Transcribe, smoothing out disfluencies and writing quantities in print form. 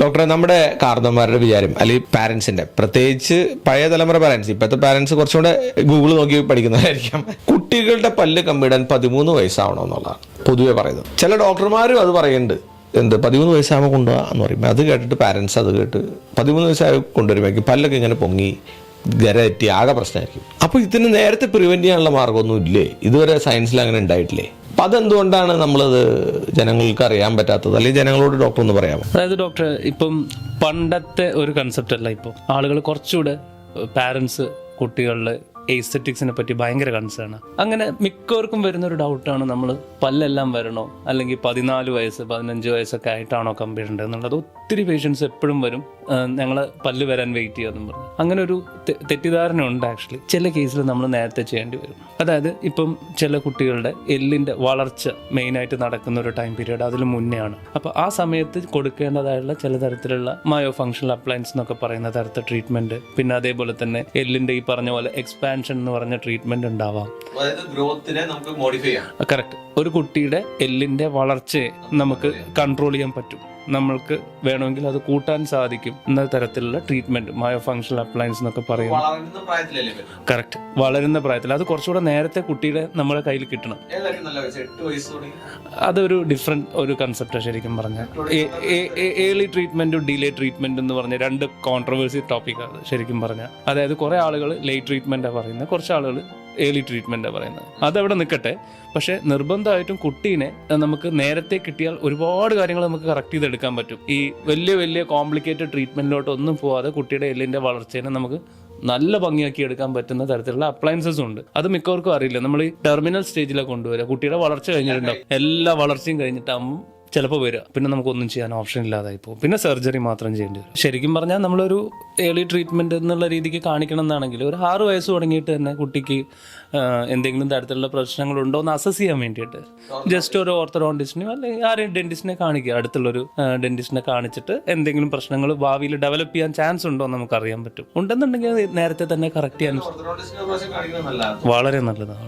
ഡോക്ടറെ, നമ്മുടെ കാർന്നവന്മാരുടെ വിചാരം അല്ലെങ്കിൽ പാരന്റ്സിന്റെ, പ്രത്യേകിച്ച് പഴയ തലമുറ പാരന്റ്സ്, ഇപ്പോഴത്തെ പാരന്റ്സ് കുറച്ചുകൂടെ ഗൂഗിൾ നോക്കി പഠിക്കുന്നവരായിരിക്കാം, കുട്ടികളുടെ പല്ല് കമ്പിടാൻ 13 വയസ്സാവണമെന്നുള്ളതാണ് പൊതുവെ പറയുന്നത്. ചില ഡോക്ടർമാരും അത് പറയുന്നുണ്ട്, 13 വയസ്സാകുമ്പോൾ കൊണ്ടുപോകാ എന്ന് പറയും. അത് കേട്ടിട്ട് പാരന്റ്സ് അത് കേട്ട് 13 വയസ്സായി കൊണ്ടുവരുമ്പോഴേക്കും പല്ലൊക്കെ ഇങ്ങനെ പൊങ്ങി ഗരറ്റി ആകെ പ്രശ്നമായിരിക്കും. അപ്പോൾ ഇതിന് നേരത്തെ പ്രിവെന്റ് ചെയ്യാനുള്ള മാർഗ്ഗമൊന്നും ഇല്ലേ? ഇതുവരെ സയൻസിൽ അങ്ങനെ ഉണ്ടായിട്ടില്ലേ? അപ്പം അതെന്തുകൊണ്ടാണ് നമ്മളത് ജനങ്ങൾക്ക് അറിയാൻ പറ്റാത്തത്? അല്ലെങ്കിൽ ജനങ്ങളോട് ഡോക്ടർ ഒന്ന് പറയാമോ? അതായത് ഡോക്ടർ, ഇപ്പം പണ്ടത്തെ ഒരു കൺസെപ്റ്റ് അല്ല ഇപ്പോൾ. ആളുകൾ കുറച്ചുകൂടെ പാരൻസ് കുട്ടികളിലെ എസ്തെറ്റിക്സിനെ പറ്റി ഭയങ്കര കൺസേൺ. അങ്ങനെ മിക്കവർക്കും വരുന്നൊരു ഡൗട്ടാണ്, നമ്മൾ പല്ലെല്ലാം വരണോ, അല്ലെങ്കിൽ 14 വയസ്സ് 15 വയസ്സൊക്കെ ആയിട്ടാണോ കമ്പിടേണ്ടത് എന്നുള്ളത്. ഒത്തിരി പേഷ്യൻസ് എപ്പോഴും വരും, ഞങ്ങൾ പല്ല് വരാൻ വെയിറ്റ് ചെയ്യാമെന്നും പറഞ്ഞു. അങ്ങനെ ഒരു തെറ്റിദ്ധാരണ ഉണ്ട്. ആക്ച്വലി ചില കേസിൽ നമ്മൾ നേരത്തെ ചെയ്യേണ്ടി വരും. അതായത് ഇപ്പം ചില കുട്ടികളുടെ എല്ലിൻ്റെ വളർച്ച മെയിനായിട്ട് നടക്കുന്ന ഒരു ടൈം പീരീഡ് അതിൽ മുന്നെയാണ്. അപ്പോൾ ആ സമയത്ത് കൊടുക്കേണ്ടതായുള്ള ചില തരത്തിലുള്ള മയോ ഫങ്ഷണൽ അപ്ലയൻസ് എന്നൊക്കെ പറയുന്ന തരത്തിൽ ട്രീറ്റ്മെൻറ്റ്, പിന്നെ അതേപോലെ തന്നെ എല്ലിൻ്റെ ഈ പറഞ്ഞ പോലെ എക്സ്പാൻഷൻ എന്ന് പറഞ്ഞ ട്രീറ്റ്മെൻറ്റ് ഉണ്ടാവാം. കറക്റ്റ്. ഒരു കുട്ടിയുടെ എല്ലിൻ്റെ വളർച്ചയെ നമുക്ക് കൺട്രോൾ ചെയ്യാൻ പറ്റും, നമ്മൾക്ക് വേണമെങ്കിൽ അത് കൂട്ടാൻ സാധിക്കും എന്ന തരത്തിലുള്ള ട്രീറ്റ്മെന്റ് മയോ ഫങ്ഷണൽ അപ്ലയൻസ് എന്നൊക്കെ പറയും. കറക്റ്റ്, വളരുന്ന പ്രായത്തിൽ. അത് കുറച്ചുകൂടെ നേരത്തെ കുട്ടിയുടെ നമ്മുടെ കയ്യിൽ കിട്ടണം. അതൊരു ഡിഫറെന്റ് ഒരു കൺസെപ്റ്റ് ശരിക്കും പറഞ്ഞാൽ. ഏർലി ട്രീറ്റ്മെന്റും ഡിലേ ട്രീറ്റ്മെന്റ് എന്ന് പറഞ്ഞ രണ്ട് കോൺട്രവേഴ്സി ടോപ്പിക്കാണ് ശരിക്കും പറഞ്ഞാൽ. അതായത് കുറെ ആളുകൾ ലേറ്റ് ട്രീറ്റ്മെന്റാണ് പറയുന്നത്, കുറച്ച് ആളുകൾ ഏർലി ട്രീറ്റ്മെന്റാണ് പറയുന്നത്. അതവിടെ നിൽക്കട്ടെ. പക്ഷെ നിർബന്ധമായിട്ടും കുട്ടീനെ നമുക്ക് നേരത്തെ കിട്ടിയാൽ ഒരുപാട് കാര്യങ്ങൾ നമുക്ക് കറക്റ്റ് ചെയ്തെടുക്കാൻ പറ്റും. ഈ വലിയ വലിയ കോംപ്ലിക്കേറ്റഡ് ട്രീറ്റ്മെന്റിലോട്ട് ഒന്നും പോവാതെ കുട്ടിയുടെ എല്ലിന്റെ വളർച്ചയെ നമുക്ക് നല്ല ഭംഗിയാക്കി എടുക്കാൻ പറ്റുന്ന തരത്തിലുള്ള അപ്ലയൻസസ് ഉണ്ട്. അത് മിക്കവർക്കും അറിയില്ല. നമ്മൾ ഈ ടെർമിനൽ സ്റ്റേജിലാണ് കൊണ്ടുവരിക. കുട്ടിയുടെ വളർച്ച കഴിഞ്ഞിട്ടുണ്ടാവും, എല്ലാ വളർച്ചയും കഴിഞ്ഞിട്ടാകുമ്പോൾ ചിലപ്പോൾ വരിക, പിന്നെ നമുക്കൊന്നും ചെയ്യാൻ ഓപ്ഷൻ ഇല്ലാതായി പോകും. പിന്നെ സർജറി മാത്രം ചെയ്യേണ്ടി വരും. ശരിക്കും പറഞ്ഞാൽ നമ്മളൊരു ഏർലി ട്രീറ്റ്മെന്റ് എന്നുള്ള രീതിക്ക് കാണിക്കണം എന്നാണെങ്കിൽ ഒരു 6 വയസ്സ് തുടങ്ങിയിട്ട് തന്നെ കുട്ടിക്ക് എന്തെങ്കിലും തരത്തിലുള്ള പ്രശ്നങ്ങളുണ്ടോ എന്ന് അസസ് ചെയ്യാൻ വേണ്ടിയിട്ട് ജസ്റ്റ് ഒരു ഓർത്തഡോണ്ടിസ്റ്റിനെയോ അല്ലെങ്കിൽ ആരെയും ഡെന്റിസ്റ്റിനെ കാണിക്കുക. അടുത്തുള്ളൊരു ഡെന്റിസ്റ്റിനെ കാണിച്ചിട്ട് എന്തെങ്കിലും പ്രശ്നങ്ങൾ ഭാവിയിൽ ഡെവലപ്പ് ചെയ്യാൻ ചാൻസ് ഉണ്ടോ എന്ന് നമുക്ക് അറിയാൻ പറ്റും. ഉണ്ടെന്നുണ്ടെങ്കിൽ നേരത്തെ തന്നെ കറക്റ്റ് ചെയ്യാൻ വളരെ നല്ലതാണ്.